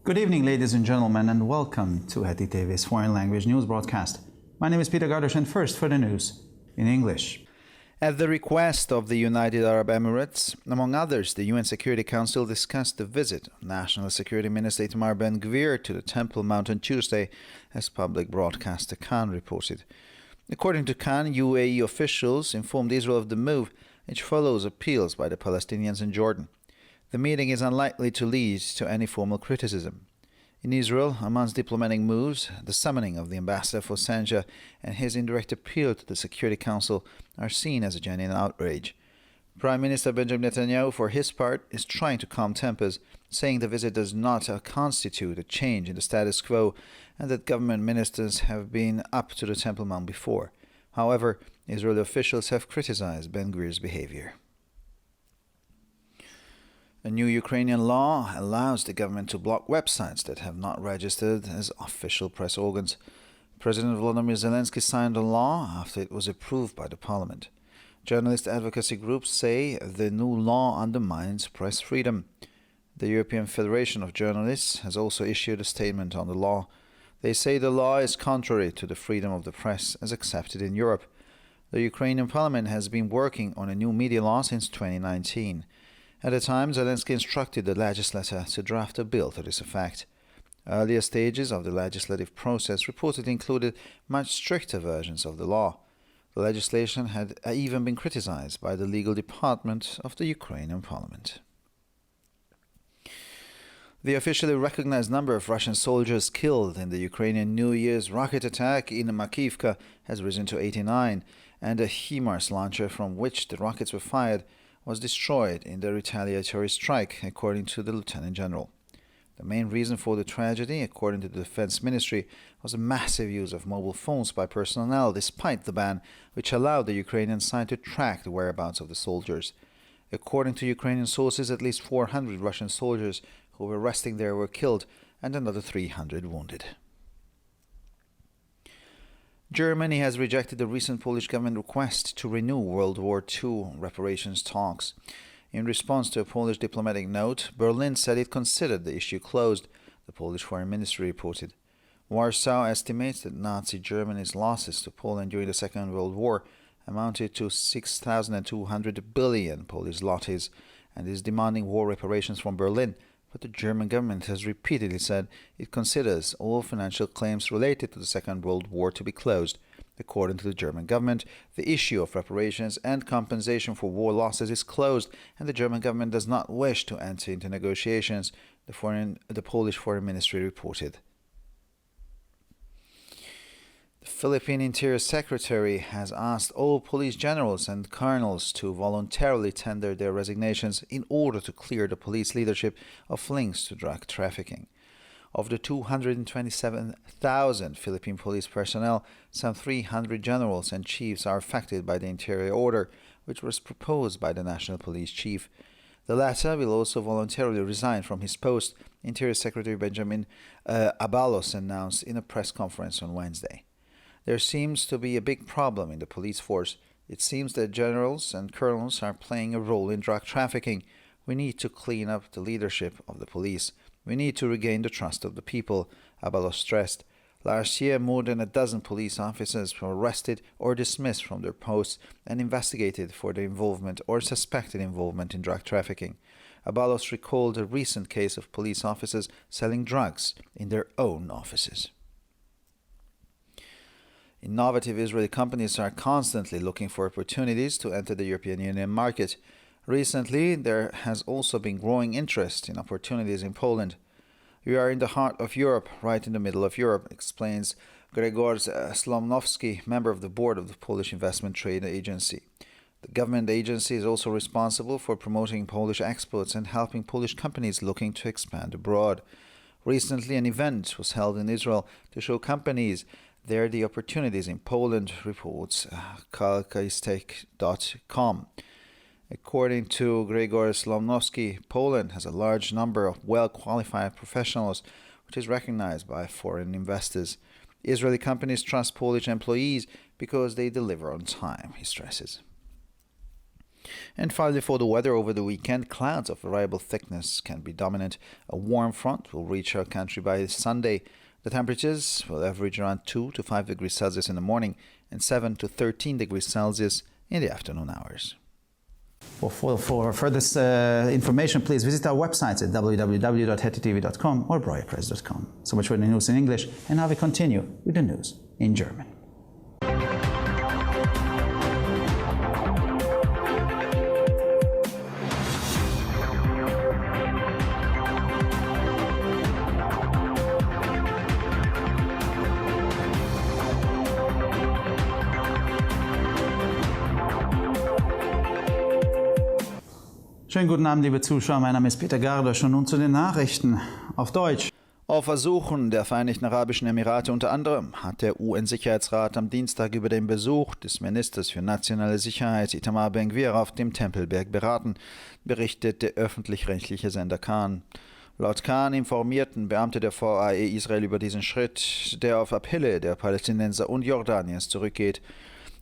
Good evening, ladies and gentlemen, and welcome to Heti TV's foreign language news broadcast. My name is Peter Gardosh, and first for the news in English. At the request of the United Arab Emirates, among others, the UN Security Council discussed the visit of National Security Minister Itamar Ben-Gvir to the Temple Mount on Tuesday, as public broadcaster Khan reported. According to Khan, UAE officials informed Israel of the move, which follows appeals by the Palestinians in Jordan. The meeting is unlikely to lead to any formal criticism. In Israel, amongst diplomatic moves, the summoning of the ambassador for Sanja and his indirect appeal to the Security Council are seen as a genuine outrage. Prime Minister Benjamin Netanyahu, for his part, is trying to calm tempers, saying the visit does not constitute a change in the status quo and that government ministers have been up to the Temple Mount before. However, Israeli officials have criticized Ben-Gvir's behavior. A new Ukrainian law allows the government to block websites that have not registered as official press organs. President Volodymyr Zelensky signed the law after it was approved by the parliament. Journalist advocacy groups say the new law undermines press freedom. The European Federation of Journalists has also issued a statement on the law. They say the law is contrary to the freedom of the press as accepted in Europe. The Ukrainian parliament has been working on a new media law since 2019. At the time, Zelensky instructed the legislature to draft a bill to this effect. Earlier stages of the legislative process reportedly included much stricter versions of the law. The legislation had even been criticized by the legal department of the Ukrainian parliament. The officially recognized number of Russian soldiers killed in the Ukrainian New Year's rocket attack in Makivka has risen to 89, and a HIMARS launcher from which the rockets were fired was destroyed in the retaliatory strike, according to the Lieutenant General. The main reason for the tragedy, according to the Defense Ministry, was a massive use of mobile phones by personnel despite the ban, which allowed the Ukrainian side to track the whereabouts of the soldiers. According to Ukrainian sources, at least 400 Russian soldiers who were resting there were killed and another 300 wounded. Germany has rejected the recent Polish government request to renew World War II reparations talks. In response to a Polish diplomatic note, Berlin said it considered the issue closed, the Polish Foreign Ministry reported. Warsaw estimates that Nazi Germany's losses to Poland during the Second World War amounted to 6,200 billion Polish zlotys and is demanding war reparations from Berlin, but the German government has repeatedly said it considers all financial claims related to the Second World War to be closed. According to the German government, the issue of reparations and compensation for war losses is closed, and the German government does not wish to enter into negotiations, the Polish Foreign Ministry reported. The Philippine Interior Secretary has asked all police generals and colonels to voluntarily tender their resignations in order to clear the police leadership of links to drug trafficking. Of the 227,000 Philippine police personnel, some 300 generals and chiefs are affected by the Interior Order, which was proposed by the National Police Chief. The latter will also voluntarily resign from his post, Interior Secretary Benjamin Abalos announced in a press conference on Wednesday. There seems to be a big problem in the police force. It seems that generals and colonels are playing a role in drug trafficking. We need to clean up the leadership of the police. We need to regain the trust of the people, Abalos stressed. Last year, more than a dozen police officers were arrested or dismissed from their posts and investigated for their involvement or suspected involvement in drug trafficking. Abalos recalled a recent case of police officers selling drugs in their own offices. Innovative Israeli companies are constantly looking for opportunities to enter the European Union market. Recently, there has also been growing interest in opportunities in Poland. We are in the heart of Europe, right in the middle of Europe, explains Grzegorz Slomnowski, member of the board of the Polish Investment Trade Agency. The government agency is also responsible for promoting Polish exports and helping Polish companies looking to expand abroad. Recently, an event was held in Israel to show companies there the opportunities in Poland, reports Kalkaistek.com. According to Grzegorz Slomnowski, Poland has a large number of well-qualified professionals, which is recognized by foreign investors. Israeli companies trust Polish employees because they deliver on time, he stresses. And finally, for the weather over the weekend, clouds of variable thickness can be dominant. A warm front will reach our country by Sunday. The temperatures will average around 2 to 5 degrees Celsius in the morning and 7 to 13 degrees Celsius in the afternoon hours. For further information, please visit our websites at www.hettytv.com or breuerpress.com. So much for the news in English, and now we continue with the news in German. Schönen guten Abend, liebe Zuschauer. Mein Name ist Peter Gardosch und nun zu den Nachrichten auf Deutsch. Auf Ersuchen der Vereinigten Arabischen Emirate unter anderem hat der UN-Sicherheitsrat am Dienstag über den Besuch des Ministers für nationale Sicherheit Itamar Ben-Gvir auf dem Tempelberg beraten, berichtet der öffentlich-rechtliche Sender Kan. Laut Kan informierten Beamte der VAE Israel über diesen Schritt, der auf Appelle der Palästinenser und Jordaniens zurückgeht.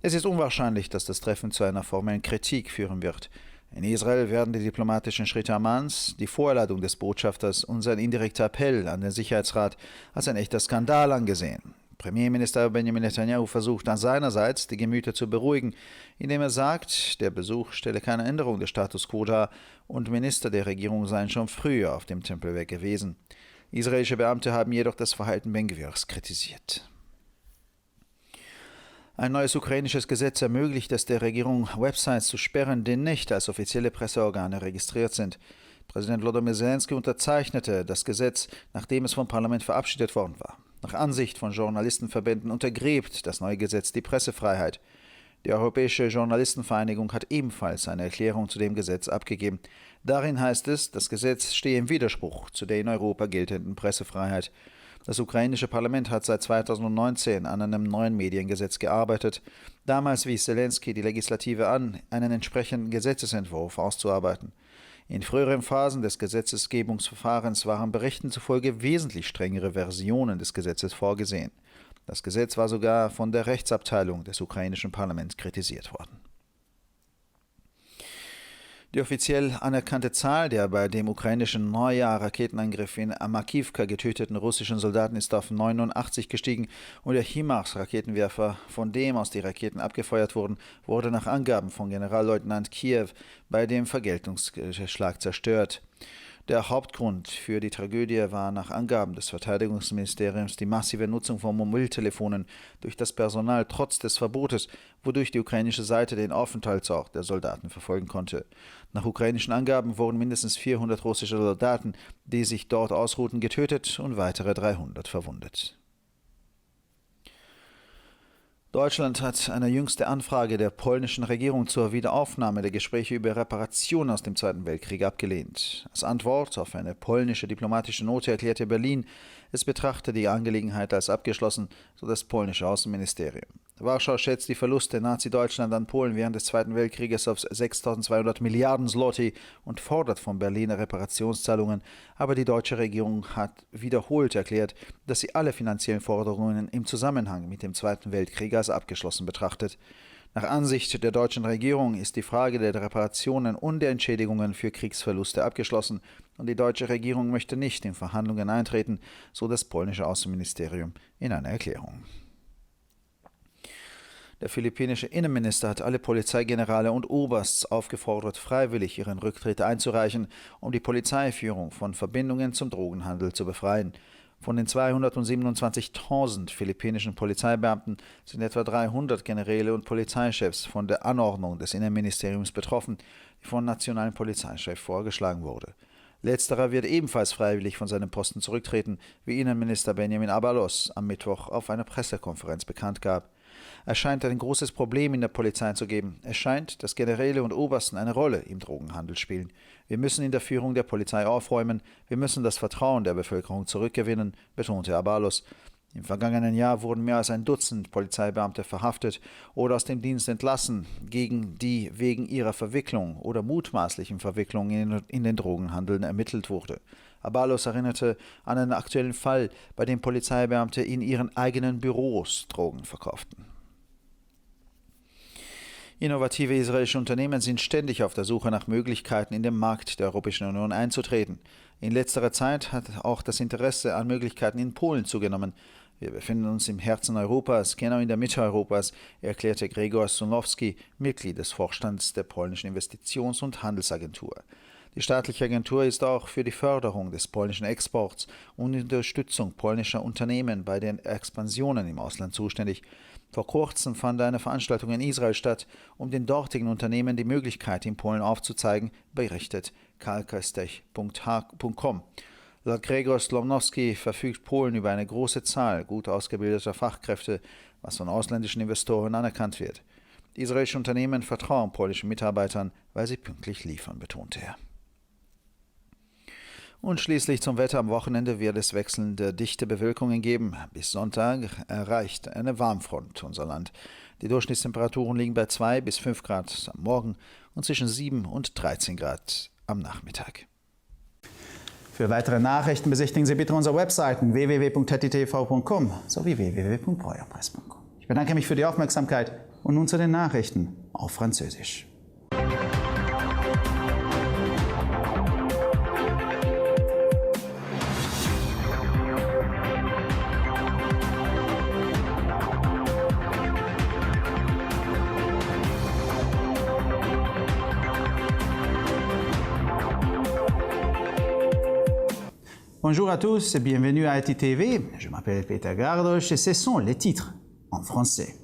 Es ist unwahrscheinlich, dass das Treffen zu einer formellen Kritik führen wird. In Israel werden die diplomatischen Schritte Ammans, die Vorladung des Botschafters und sein indirekter Appell an den Sicherheitsrat als ein echter Skandal angesehen. Premierminister Benjamin Netanyahu versucht seinerseits, die Gemüter zu beruhigen, indem er sagt, der Besuch stelle keine Änderung des Status quo dar und Minister der Regierung seien schon früher auf dem Tempelberg gewesen. Israelische Beamte haben jedoch das Verhalten Ben-Gvirs kritisiert. Ein neues ukrainisches Gesetz ermöglicht es der Regierung, Websites zu sperren, die nicht als offizielle Presseorgane registriert sind. Präsident Volodymyr Zelensky unterzeichnete das Gesetz, nachdem es vom Parlament verabschiedet worden war. Nach Ansicht von Journalistenverbänden untergräbt das neue Gesetz die Pressefreiheit. Die Europäische Journalistenvereinigung hat ebenfalls eine Erklärung zu dem Gesetz abgegeben. Darin heißt es, das Gesetz stehe im Widerspruch zu der in Europa geltenden Pressefreiheit. Das ukrainische Parlament hat seit 2019 an einem neuen Mediengesetz gearbeitet. Damals wies Zelensky die Legislative an, einen entsprechenden Gesetzesentwurf auszuarbeiten. In früheren Phasen des Gesetzgebungsverfahrens waren Berichten zufolge wesentlich strengere Versionen des Gesetzes vorgesehen. Das Gesetz war sogar von der Rechtsabteilung des ukrainischen Parlaments kritisiert worden. Die offiziell anerkannte Zahl der bei dem ukrainischen Neujahr-Raketenangriff in Makivka getöteten russischen Soldaten ist auf 89 gestiegen und der HIMARS-Raketenwerfer, von dem aus die Raketen abgefeuert wurden, wurde nach Angaben von Generalleutnant Kiew bei dem Vergeltungsschlag zerstört. Der Hauptgrund für die Tragödie war nach Angaben des Verteidigungsministeriums die massive Nutzung von Mobiltelefonen durch das Personal trotz des Verbotes, wodurch die ukrainische Seite den Aufenthaltsort der Soldaten verfolgen konnte. Nach ukrainischen Angaben wurden mindestens 400 russische Soldaten, die sich dort ausruhten, getötet und weitere 300 verwundet. Deutschland hat eine jüngste Anfrage der polnischen Regierung zur Wiederaufnahme der Gespräche über Reparationen aus dem Zweiten Weltkrieg abgelehnt. Als Antwort auf eine polnische diplomatische Note erklärte Berlin, es betrachte die Angelegenheit als abgeschlossen, so das polnische Außenministerium. Warschau schätzt die Verluste Nazi-Deutschland an Polen während des Zweiten Weltkrieges auf 6.200 Milliarden Zloty und fordert von Berlin Reparationszahlungen, aber die deutsche Regierung hat wiederholt erklärt, dass sie alle finanziellen Forderungen im Zusammenhang mit dem Zweiten Weltkrieg als abgeschlossen betrachtet. Nach Ansicht der deutschen Regierung ist die Frage der Reparationen und der Entschädigungen für Kriegsverluste abgeschlossen und die deutsche Regierung möchte nicht in Verhandlungen eintreten, so das polnische Außenministerium in einer Erklärung. Der philippinische Innenminister hat alle Polizeigenerale und Obersts aufgefordert, freiwillig ihren Rücktritt einzureichen, um die Polizeiführung von Verbindungen zum Drogenhandel zu befreien. Von den 227.000 philippinischen Polizeibeamten sind etwa 300 Generäle und Polizeichefs von der Anordnung des Innenministeriums betroffen, die vom nationalen Polizeichef vorgeschlagen wurde. Letzterer wird ebenfalls freiwillig von seinem Posten zurücktreten, wie Innenminister Benjamin Abalos am Mittwoch auf einer Pressekonferenz bekannt gab. Es scheint ein großes Problem in der Polizei zu geben. Es scheint, dass Generäle und Obersten eine Rolle im Drogenhandel spielen. Wir müssen in der Führung der Polizei aufräumen. Wir müssen das Vertrauen der Bevölkerung zurückgewinnen, betonte Abalos. Im vergangenen Jahr wurden mehr als ein Dutzend Polizeibeamte verhaftet oder aus dem Dienst entlassen, gegen die wegen ihrer Verwicklung oder mutmaßlichen Verwicklung in den Drogenhandel ermittelt wurde. Abalos erinnerte an einen aktuellen Fall, bei dem Polizeibeamte in ihren eigenen Büros Drogen verkauften. Innovative israelische Unternehmen sind ständig auf der Suche nach Möglichkeiten, in den Markt der Europäischen Union einzutreten. In letzterer Zeit hat auch das Interesse an Möglichkeiten in Polen zugenommen. Wir befinden uns im Herzen Europas, genau in der Mitte Europas, erklärte Gregor Sunowski, Mitglied des Vorstands der polnischen Investitions- und Handelsagentur. Die staatliche Agentur ist auch für die Förderung des polnischen Exports und die Unterstützung polnischer Unternehmen bei den Expansionen im Ausland zuständig. Vor kurzem fand eine Veranstaltung in Israel statt, um den dortigen Unternehmen die Möglichkeit in Polen aufzuzeigen, berichtet kalkastech.com. Laut Gregor Slomnowski verfügt Polen über eine große Zahl gut ausgebildeter Fachkräfte, was von ausländischen Investoren anerkannt wird. Die israelischen Unternehmen vertrauen polnischen Mitarbeitern, weil sie pünktlich liefern, betonte er. Und schließlich zum Wetter. Am Wochenende wird es wechselnde dichte Bewölkungen geben. Bis Sonntag erreicht eine Warmfront unser Land. Die Durchschnittstemperaturen liegen bei 2 bis 5 Grad am Morgen und zwischen 7 und 13 Grad am Nachmittag. Für weitere Nachrichten besichtigen Sie bitte unsere Webseiten www.ttv.com sowie www.breuerpress.com. Ich bedanke mich für die Aufmerksamkeit und nun zu den Nachrichten auf Französisch. Bonjour à tous et bienvenue à ITV. Je m'appelle Peter Gardosh et ce sont les titres en français.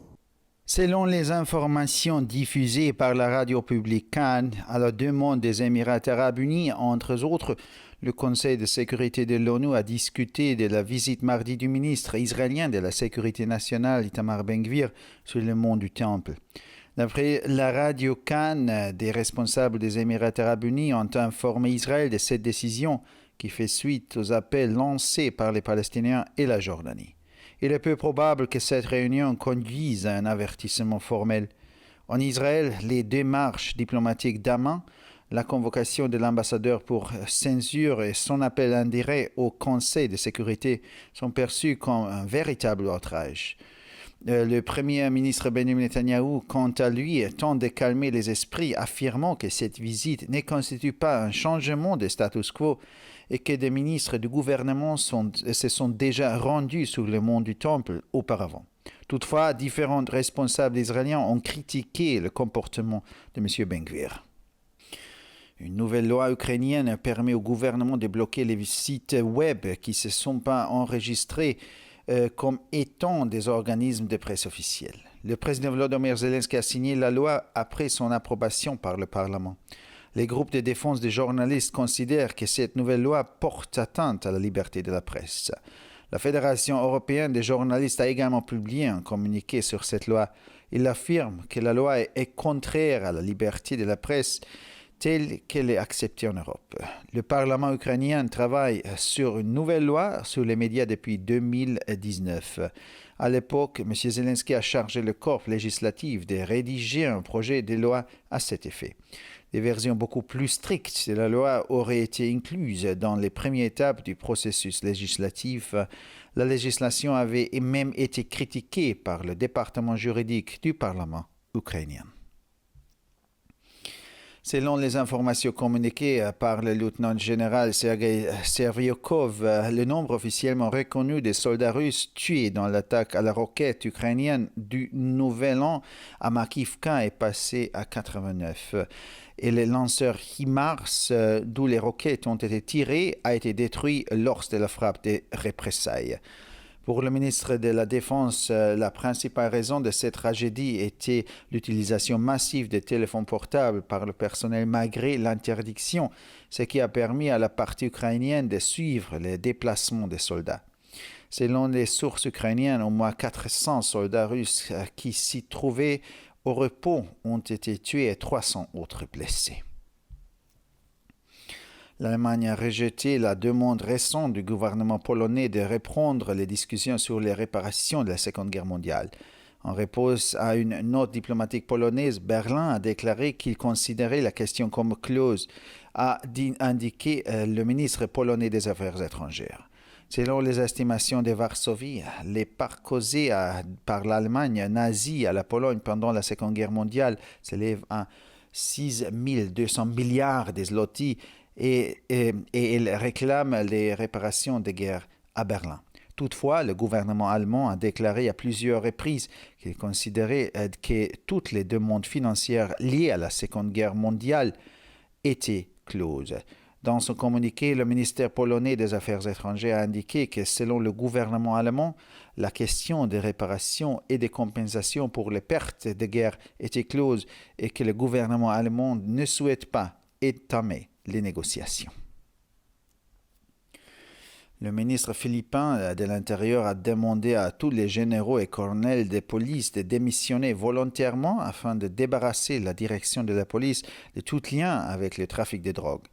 Selon les informations diffusées par la radio publique Cannes à la demande des Émirats arabes unis, entre autres, le Conseil de sécurité de l'ONU a discuté de la visite mardi du ministre israélien de la Sécurité nationale Itamar Ben-Gvir sur le mont du Temple. D'après la radio Cannes, des responsables des Émirats arabes unis ont informé Israël de cette décision qui fait suite aux appels lancés par les Palestiniens et la Jordanie. Il est peu probable que cette réunion conduise à un avertissement formel. En Israël, les démarches diplomatiques d'Amman, la convocation de l'ambassadeur pour censure et son appel indirect au Conseil de sécurité sont perçus comme un véritable outrage. Le premier ministre Benjamin Netanyahou, quant à lui, tente de calmer les esprits, affirmant que cette visite ne constitue pas un changement de status quo et que des ministres du gouvernement se sont déjà rendus sur le mont du Temple auparavant. Toutefois, différents responsables israéliens ont critiqué le comportement de M. Ben-Gvir. Une nouvelle loi ukrainienne permet au gouvernement de bloquer les sites web qui ne se sont pas enregistrés comme étant des organismes de presse officiels. Le président Volodymyr Zelensky a signé la loi après son approbation par le Parlement. Les groupes de défense des journalistes considèrent que cette nouvelle loi porte atteinte à la liberté de la presse. La Fédération européenne des journalistes a également publié un communiqué sur cette loi. Il affirme que la loi est contraire à la liberté de la presse telle qu'elle est acceptée en Europe. Le Parlement ukrainien travaille sur une nouvelle loi sur les médias depuis 2019. À l'époque, M. Zelensky a chargé le corps législatif de rédiger un projet de loi à cet effet. Des versions beaucoup plus strictes de la loi auraient été incluses dans les premières étapes du processus législatif. La législation avait même été critiquée par le département juridique du Parlement ukrainien. Selon les informations communiquées par le lieutenant-général Sergei Serviokov, le nombre officiellement reconnu des soldats russes tués dans l'attaque à la roquette ukrainienne du Nouvel An à Makivka est passé à 89. Et le lanceur HIMARS, d'où les roquettes ont été tirées, a été détruit lors de la frappe des représailles. Pour le ministre de la Défense, la principale raison de cette tragédie était l'utilisation massive des téléphones portables par le personnel malgré l'interdiction, ce qui a permis à la partie ukrainienne de suivre les déplacements des soldats. Selon les sources ukrainiennes, au moins 400 soldats russes qui s'y trouvaient au repos ont été tués et 300 autres blessés. L'Allemagne a rejeté la demande récente du gouvernement polonais de reprendre les discussions sur les réparations de la Seconde Guerre mondiale. En réponse à une note diplomatique polonaise, Berlin a déclaré qu'il considérait la question comme close, a indiqué le ministre polonais des Affaires étrangères. Selon les estimations de Varsovie, les parts causées par l'Allemagne nazie à la Pologne pendant la Seconde Guerre mondiale s'élèvent à 6 200 milliards de zloty et il réclame les réparations de guerre à Berlin. Toutefois, le gouvernement allemand a déclaré à plusieurs reprises qu'il considérait que toutes les demandes financières liées à la Seconde Guerre mondiale étaient closes. Dans son communiqué, le ministère polonais des Affaires étrangères a indiqué que selon le gouvernement allemand, la question des réparations et des compensations pour les pertes de guerre était close et que le gouvernement allemand ne souhaite pas entamer les négociations. Le ministre philippin de l'Intérieur a demandé à tous les généraux et colonels de police de démissionner volontairement afin de débarrasser la direction de la police de tout lien avec le trafic de drogue.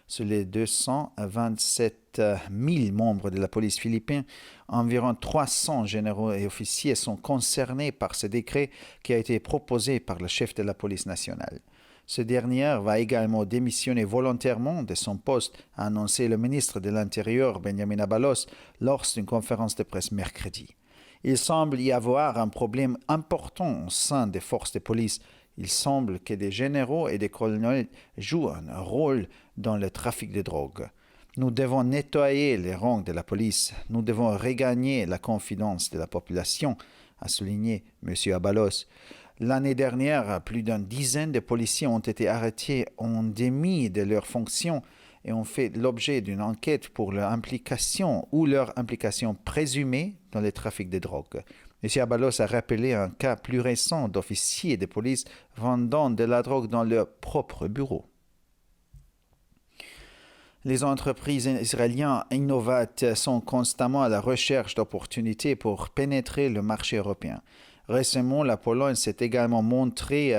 Sur les 227 000 membres de la police philippine, environ 300 généraux et officiers sont concernés par ce décret qui a été proposé par le chef de la police nationale. Ce dernier va également démissionner volontairement de son poste, a annoncé le ministre de l'Intérieur Benjamin Abalos lors d'une conférence de presse mercredi. Il semble y avoir un problème important au sein des forces de police. Il semble que des généraux et des colonels jouent un rôle dans le trafic de drogue. Nous devons nettoyer les rangs de la police. Nous devons regagner la confiance de la population, a souligné M. Abalos. L'année dernière, plus d'une dizaine de policiers ont été arrêtés en démis de leurs fonctions et ont fait l'objet d'une enquête pour leur implication ou leur implication présumée dans le trafic de drogue. M. Abalos a rappelé un cas plus récent d'officiers de police vendant de la drogue dans leur propre bureau. Les entreprises israéliennes innovantes sont constamment à la recherche d'opportunités pour pénétrer le marché européen. Récemment, la Pologne s'est également montrée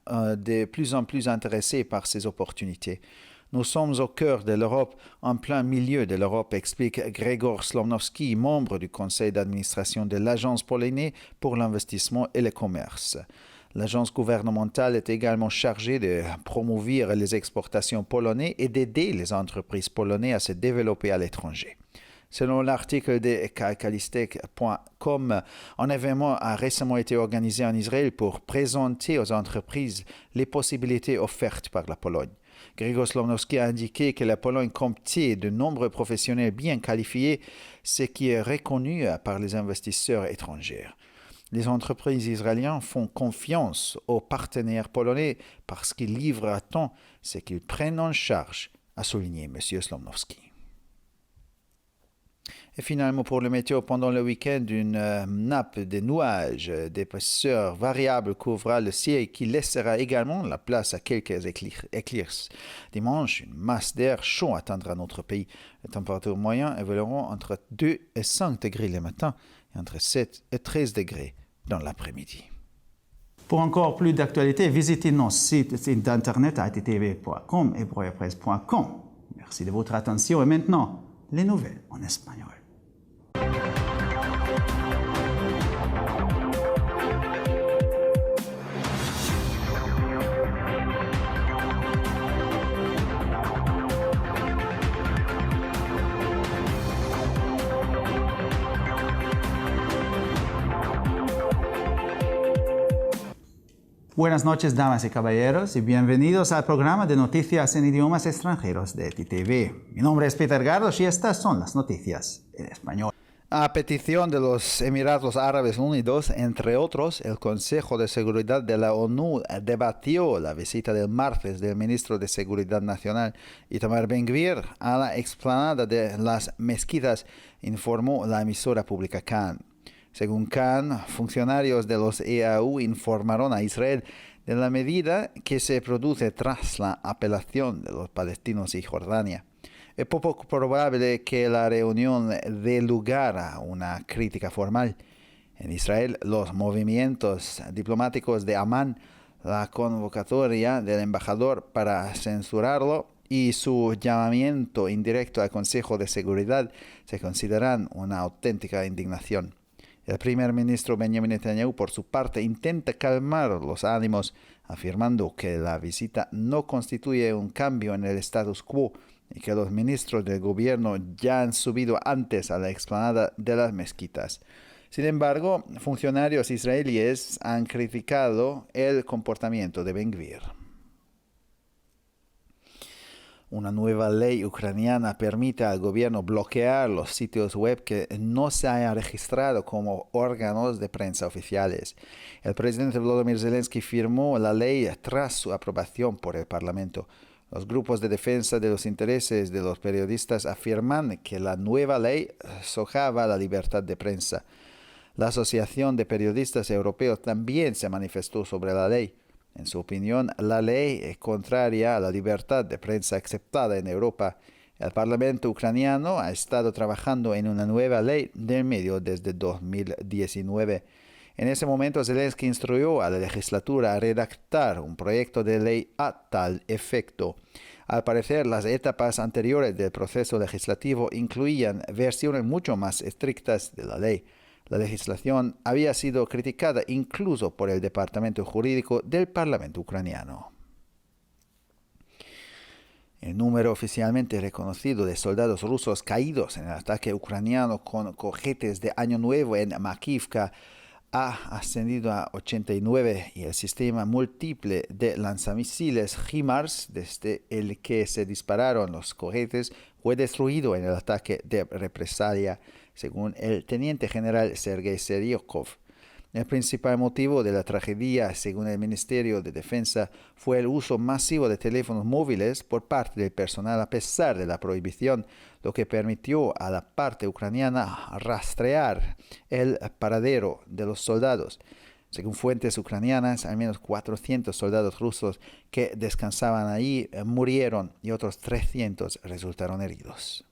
de plus en plus intéressée par ces opportunités. Nous sommes au cœur de l'Europe, en plein milieu de l'Europe, explique Grzegorz Slonowski, membre du conseil d'administration de l'Agence polonaise pour l'investissement et le commerce. L'agence gouvernementale est également chargée de promouvoir les exportations polonaises et d'aider les entreprises polonaises à se développer à l'étranger. Selon l'article de Kalistek.com, un événement a récemment été organisé en Israël pour présenter aux entreprises les possibilités offertes par la Pologne. Grzegorz Slonowski a indiqué que la Pologne comptait de nombreux professionnels bien qualifiés, ce qui est reconnu par les investisseurs étrangers. Les entreprises israéliennes font confiance aux partenaires polonais parce qu'ils livrent à temps ce qu'ils prennent en charge, a souligné M. Slonowski. Et finalement, pour le météo, pendant le week-end, une nappe de nuages d'épaisseur variable couvrira le ciel qui laissera également la place à quelques éclaircies. Dimanche, une masse d'air chaud atteindra notre pays. Les températures moyennes évolueront entre 2 et 5 degrés le matin et entre 7 et 13 degrés dans l'après-midi. Pour encore plus d'actualités, visitez nos sites internet attv.com et broyapresse.com. Merci de votre attention et maintenant, les nouvelles en espagnol. Buenas noches, damas y caballeros, y bienvenidos al programa de noticias en idiomas extranjeros de ETV. Mi nombre es Peter Gardos y estas son las noticias en español. A petición de los Emiratos Árabes Unidos, entre otros, el Consejo de Seguridad de la ONU debatió la visita del martes del ministro de Seguridad Nacional, Itamar Ben-Gvir, a la explanada de las mezquitas, informó la emisora pública Kan. Según Kan, funcionarios de los EAU informaron a Israel de la medida que se produce tras la apelación de los palestinos y Jordania. Es poco probable que la reunión dé lugar a una crítica formal. En Israel, los movimientos diplomáticos de Amán, la convocatoria del embajador para censurarlo y su llamamiento indirecto al Consejo de Seguridad se consideran una auténtica indignación. El primer ministro Benjamin Netanyahu, por su parte, intenta calmar los ánimos, afirmando que la visita no constituye un cambio en el status quo y que los ministros del gobierno ya han subido antes a la explanada de las mezquitas. Sin embargo, funcionarios israelíes han criticado el comportamiento de Ben-Gvir. Una nueva ley ucraniana permite al gobierno bloquear los sitios web que no se hayan registrado como órganos de prensa oficiales. El presidente Volodymyr Zelensky firmó la ley tras su aprobación por el Parlamento. Los grupos de defensa de los intereses de los periodistas afirman que la nueva ley socava la libertad de prensa. La Asociación de Periodistas Europeos también se manifestó sobre la ley. En su opinión, la ley es contraria a la libertad de prensa aceptada en Europa. El Parlamento ucraniano ha estado trabajando en una nueva ley del medio desde 2019. En ese momento, Zelensky instruyó a la legislatura a redactar un proyecto de ley a tal efecto. Al parecer, las etapas anteriores del proceso legislativo incluían versiones mucho más estrictas de la ley. La legislación había sido criticada incluso por el Departamento Jurídico del Parlamento ucraniano. El número oficialmente reconocido de soldados rusos caídos en el ataque ucraniano con cohetes de Año Nuevo en Makivka ha ascendido a 89 y el sistema múltiple de lanzamisiles HIMARS, desde el que se dispararon los cohetes, fue destruido en el ataque de represalia, según el teniente general Sergei Seryokov. El principal motivo de la tragedia, según el Ministerio de Defensa, fue el uso masivo de teléfonos móviles por parte del personal a pesar de la prohibición, lo que permitió a la parte ucraniana rastrear el paradero de los soldados. Según fuentes ucranianas, al menos 400 soldados rusos que descansaban allí murieron y otros 300 resultaron heridos.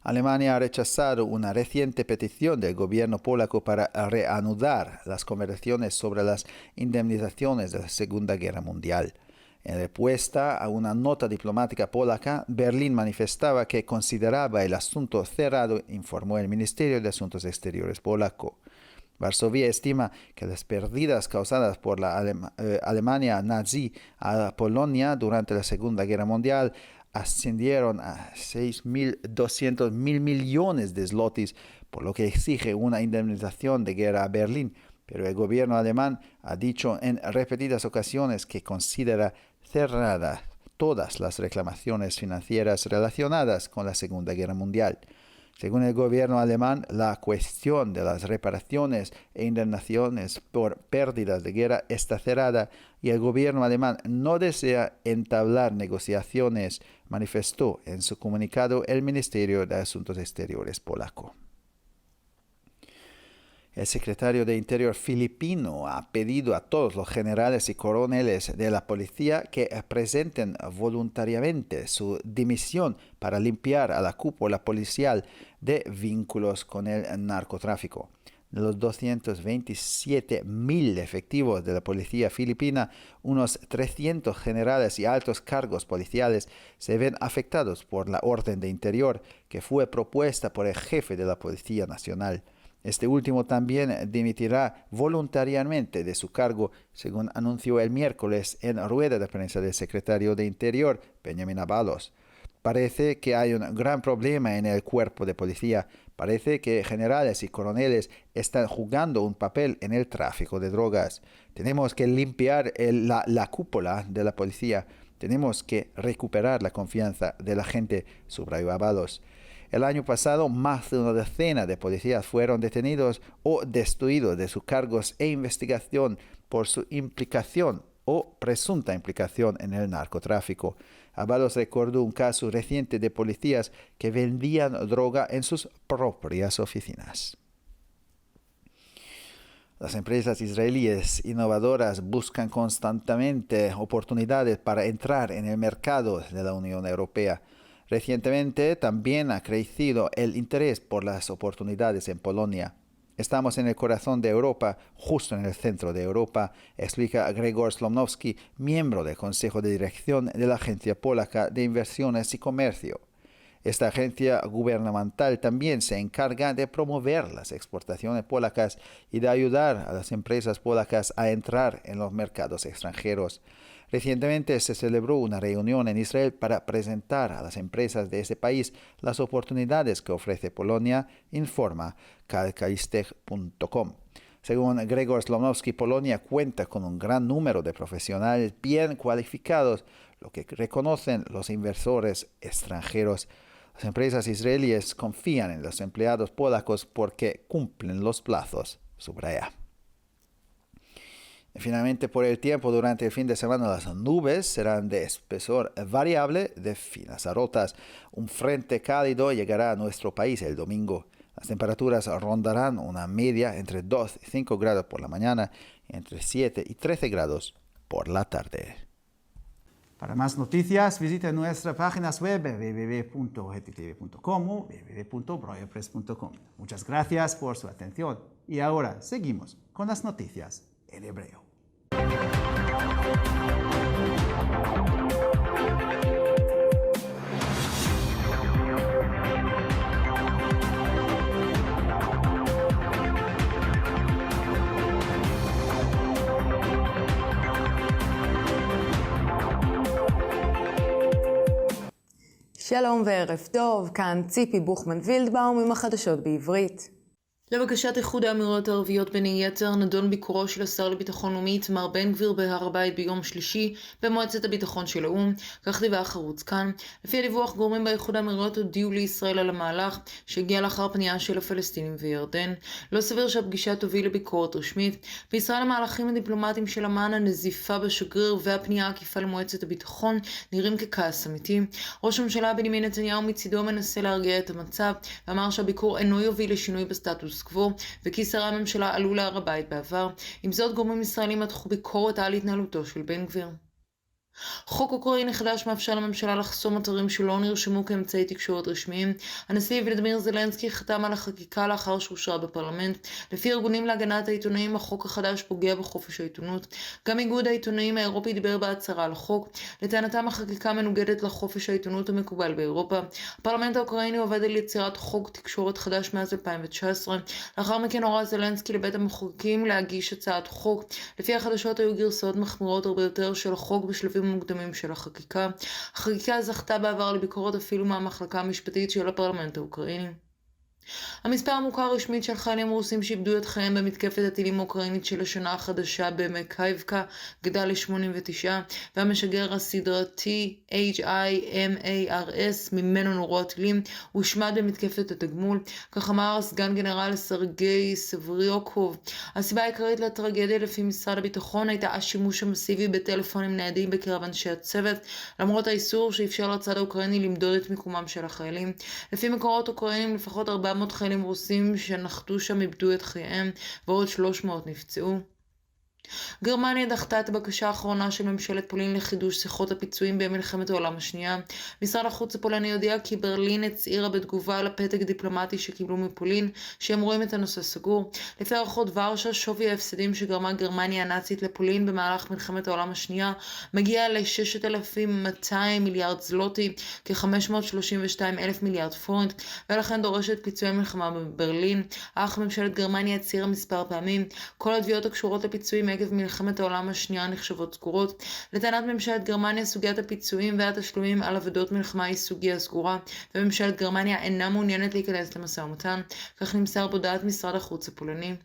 Alemania ha rechazado una reciente petición del gobierno polaco para reanudar las conversaciones sobre las indemnizaciones de la Segunda Guerra Mundial. En respuesta a una nota diplomática polaca, Berlín manifestaba que consideraba el asunto cerrado, informó el Ministerio de Asuntos Exteriores polaco. Varsovia estima que las pérdidas causadas por la Alemania nazi a Polonia durante la Segunda Guerra Mundial ascendieron a 6.200 mil millones de zlotys, por lo que exige una indemnización de guerra a Berlín, pero el gobierno alemán ha dicho en repetidas ocasiones que considera cerradas todas las reclamaciones financieras relacionadas con la Segunda Guerra Mundial. Según el gobierno alemán, la cuestión de las reparaciones e indemnizaciones por pérdidas de guerra está cerrada y el gobierno alemán no desea entablar negociaciones, manifestó en su comunicado el Ministerio de Asuntos Exteriores polaco. El secretario de Interior filipino ha pedido a todos los generales y coroneles de la policía que presenten voluntariamente su dimisión para limpiar a la cúpula policial de vínculos con el narcotráfico. De los 227.000 efectivos de la policía filipina, unos 300 generales y altos cargos policiales se ven afectados por la orden de Interior que fue propuesta por el jefe de la Policía Nacional. Este último también dimitirá voluntariamente de su cargo, según anunció el miércoles en rueda de prensa del secretario de Interior, Benjamin Ábalos. Parece que hay un gran problema en el cuerpo de policía. Parece que generales y coroneles están jugando un papel en el tráfico de drogas. Tenemos que limpiar la cúpula de la policía. Tenemos que recuperar la confianza de la gente, subrayó Ábalos. El año pasado, más de una decena de policías fueron detenidos o destituidos de sus cargos e investigación por su implicación o presunta implicación en el narcotráfico. Ábalos recordó un caso reciente de policías que vendían droga en sus propias oficinas. Las empresas israelíes innovadoras buscan constantemente oportunidades para entrar en el mercado de la Unión Europea. Recientemente también ha crecido el interés por las oportunidades en Polonia. Estamos en el corazón de Europa, justo en el centro de Europa, explica Gregor Slomowski, miembro del Consejo de Dirección de la Agencia Polaca de Inversiones y Comercio. Esta agencia gubernamental también se encarga de promover las exportaciones polacas y de ayudar a las empresas polacas a entrar en los mercados extranjeros. Recientemente se celebró una reunión en Israel para presentar a las empresas de ese país las oportunidades que ofrece Polonia, informa kalkaistech.com. Según Gregor Slonowski, Polonia cuenta con un gran número de profesionales bien cualificados, lo que reconocen los inversores extranjeros. Las empresas israelíes confían en los empleados polacos porque cumplen los plazos, subraya. Y finalmente, por el tiempo, durante el fin de semana las nubes serán de espesor variable de finas a rotas. Un frente cálido llegará a nuestro país el domingo. Las temperaturas rondarán una media entre 2 y 5 grados por la mañana y entre 7 y 13 grados por la tarde. Para más noticias, visite nuestras páginas web www.hetitv.com o www.broyerpress.com. Muchas gracias por su atención. Y ahora seguimos con las noticias en hebreo. שלום וערב טוב, כאן ציפי בוכמן וילדבאום עם החדשות בעברית. לבקשת איחוד האמירויות הערביות בין היתר נדון ביקורו של השר לביטחון לאומי איתמר בן גביר בהר הבית ביום שלישי במועצת הביטחון של האו"ם, כך דיווח ערוץ כאן. לפי הדיווח, גורמים באיחוד האמירויות הודיעו לישראל על המהלך שהגיע לאחר פנייה של הפלסטינים וירדן. לא סביר שהפגישה תוביל לביקורת רשמית. בישראל המהלכים הדיפלומטיים של אמ"ן, הנזיפה בשגריר והפנייה העקיפה למועצת הביטחון נראים ככעס אמיתי. ראש הממשלה בנימין נתניהו מצידו מנסה להרגיע את המצב ואמר שהביקור אינו יוביל לשינוי בסטטוס קוו, וכי שרי הממשלה עלו להר הבית בעבר. עם זאת, גורמים ישראלים מתחו ביקורת על התנהלותו של בן גביר. חוק אוקראיני חדש מאפשר לממשלה לחסום אתרים שלא נרשמו כאמצעי תקשורת רשמיים. הנשיא ולדימיר זלנסקי חתם על החקיקה לאחר שאושרה בפרלמנט. לפי ארגונים להגנת העיתונאים, החוק החדש פוגע בחופש העיתונות. גם איגוד העיתונאים האירופי דיבר בהצהרה על החוק. לטענתם החקיקה מנוגדת לחופש העיתונות המקובל באירופה. הפרלמנט האוקראיני עובד על יצירת חוק תקשורת חדש מאז 2019. לאחר מכן הורה זלנסקי לבית המחוקקים להגיש הצעת חוק. לפי החדשות היו גרסאות מחמירות הרבה יותר של החוק בשלבים מוקדמים של החקיקה. החקיקה זכתה בעבר לביקורת אפילו מהמחלקה המשפטית של הפרלמנט האוקראיני. המספר המוכר רשמית של חיילים רוסים שאיבדו את חייהם במתקפת הטילים האוקראינית של השנה החדשה במקייבקה גדל ל-89, והמשגר הסדרתי HIMARS ממנו נורו הטילים הושמד במתקפת התגמול, כך אמר סגן גנרל סרגי סבריוקוב. הסיבה העיקרית לטרגדיה לפי משרד הביטחון הייתה השימוש המסיבי בטלפונים ניידים בקרב אנשי הצוות, למרות האיסור שאפשר לצד האוקראיני למדוד את מיקומם של החיילים. לפי מקורות אוקראינים, לפחות 400 חיילים רוסים שנחתו שם איבדו את חייהם ועוד 300 נפצעו. גרמניה דחתה את הבקשה האחרונה של ממשלת פולין לחידוש שיחות הפיצויים במלחמת העולם השנייה. משרד החוץ הפולני הודיע כי ברלין הצהירה בתגובה על הפתק דיפלומטי שקיבלו מפולין שהם רואים את הנושא סגור. לפי הערכות ורשה, שווי ההפסדים שגרמה גרמניה הנאצית לפולין במהלך מלחמת העולם השנייה מגיע ל-6,200 מיליארד זלוטי, כ-532,000 מיליארד פרנק, ולכן דורשת פיצויי מלחמה בברלין. אך ממשלת גרמניה הצהירה מספר פעמים כל התביעות הקשורות לפיצויים עקב מלחמת העולם השנייה נחשבות סגורות. לטענת ממשלת גרמניה, סוגיית הפיצויים והתשלומים על עבודות מלחמה היא סוגיה סגורה, וממשלת גרמניה אינה מעוניינת להיכנס למשא ומתן, כך נמסר בהודעת משרד החוץ הפולני.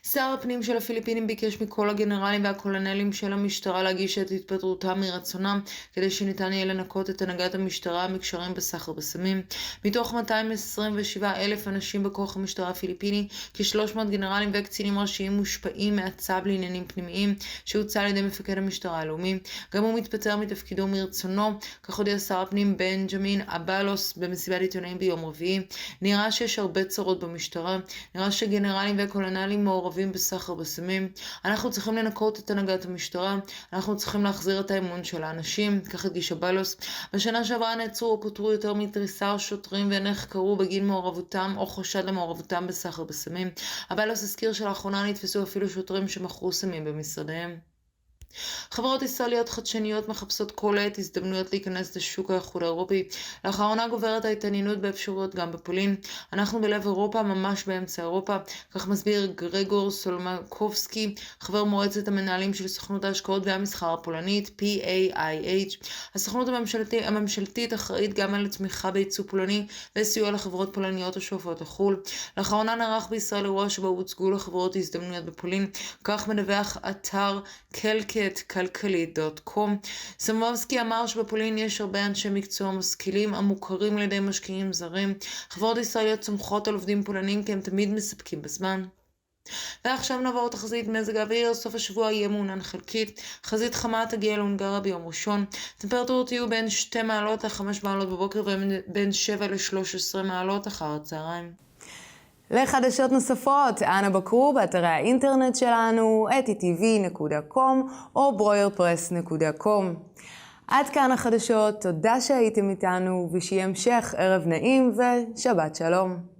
שר הפנים של הפיליפינים ביקש מכל הגנרלים והקולונלים של המשטרה להגיש את התפטרותם מרצונם כדי שניתן יהיה לנקות את הנהגת המשטרה מקשרים בסחר בסמים. מתוך 227,000 אנשים בכוח המשטרה הפיליפיני, כ-300 גנרלים וקצינים ראשיים מושפעים מהצו לעניינים פנימיים שהוצא על ידי מפקד המשטרה הלאומי. גם הוא מתפטר מתפקידו מרצונו, כך הודיע שר הפנים בנג'מין אבלוס במסיבת עיתונאים ביום רביעי. נראה שיש הרבה צרות במשטרה, נראה שגנרלים וקולונלים מעורבים בסחר בסמים. אנחנו צריכים לנקות את הנהגת המשטרה, אנחנו צריכים להחזיר את האמון של האנשים, כך הדגיש אבלוס. בשנה שעברה נעצרו או פוטרו יותר מ13 שוטרים ונחקרו בגין מעורבותם או חשד למעורבותם בסחר בסמים. אבלוס הזכיר שלאחרונה נתפסו אפילו שוטרים שמכרו סמים במשרדיהם. חברות ישראליות חדשניות מחפשות כל עת הזדמנויות להיכנס לשוק האיחוד האירופי. לאחרונה גוברת ההתעניינות באפשרויות גם בפולין. אנחנו בלב אירופה, ממש באמצע אירופה, כך מסביר גרגור סולומקובסקי, חבר מועצת המנהלים של סוכנות ההשקעות והמסחר הפולנית, PAIH. הסוכנות הממשלתית אחראית גם על התמיכה בייצוא פולני וסיוע לחברות פולניות השואפות לחו"ל. לאחרונה נערך בישראל אירוע שבו הוצגו לחברות הזדמנויות בפולין, כך מדווח אתר כלכלית.com. סמובסקי אמר שבפולין יש הרבה אנשי מקצוע משכילים המוכרים על ידי משקיעים זרים. חברות ישראליות סומכות על עובדים פולנים כי הם תמיד מספקים בזמן. ועכשיו נעבור תחזית מזג האוויר. סוף השבוע יהיה מעונן חלקית. חזית חמה תגיע להונגריה ביום ראשון. טמפרטורות יהיו בין 2 מעלות ל-5 מעלות בבוקר ובין 7 ל-13 מעלות אחר הצהריים. לחדשות נוספות, אנא בקרו באתרי האינטרנט שלנו, etitv.com או broyerpress.com. עד כאן החדשות, תודה שהייתם איתנו ושיהיה המשך ערב נעים ושבת שלום.